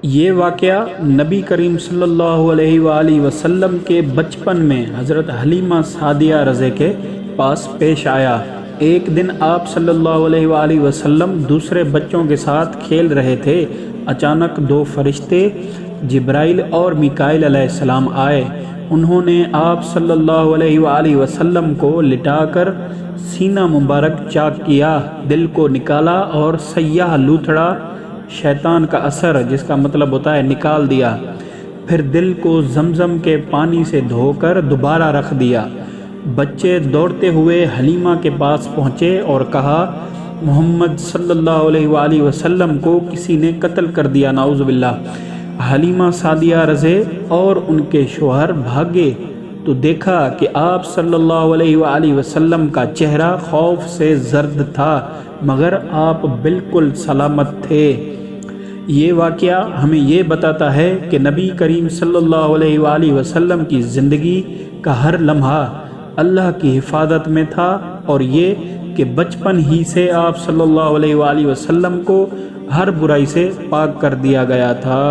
یہ واقعہ نبی کریم صلی اللہ علیہ وآلہ وسلم کے بچپن میں حضرت حلیمہ سعدیہ رضی کے پاس پیش آیا۔ ایک دن آپ صلی اللہ علیہ وآلہ وسلم دوسرے بچوں کے ساتھ کھیل رہے تھے۔ اچانک دو فرشتے جبرائیل اور میکائیل علیہ السلام آئے۔ انہوں نے آپ صلی اللہ علیہ وآلہ وسلم کو لٹا کر سینہ مبارک چاک کیا، دل کو نکالا اور سیاہ لوتھڑا شیطان کا اثر، جس کا مطلب ہوتا ہے نکال دیا، پھر دل کو زمزم کے پانی سے دھو کر دوبارہ رکھ دیا۔ بچے دوڑتے ہوئے حلیمہ کے پاس پہنچے اور کہا، محمد صلی اللہ علیہ وآلہ وسلم کو کسی نے قتل کر دیا، نعوذ باللہ۔ حلیمہ سعدیہ رضی اور ان کے شوہر بھاگے تو دیکھا کہ آپ صلی اللہ علیہ وآلہ وسلم کا چہرہ خوف سے زرد تھا، مگر آپ بالکل سلامت تھے۔ یہ واقعہ ہمیں یہ بتاتا ہے کہ نبی کریم صلی اللہ علیہ وآلہ وسلم کی زندگی کا ہر لمحہ اللہ کی حفاظت میں تھا، اور یہ کہ بچپن ہی سے آپ صلی اللہ علیہ وآلہ وسلم کو ہر برائی سے پاک کر دیا گیا تھا۔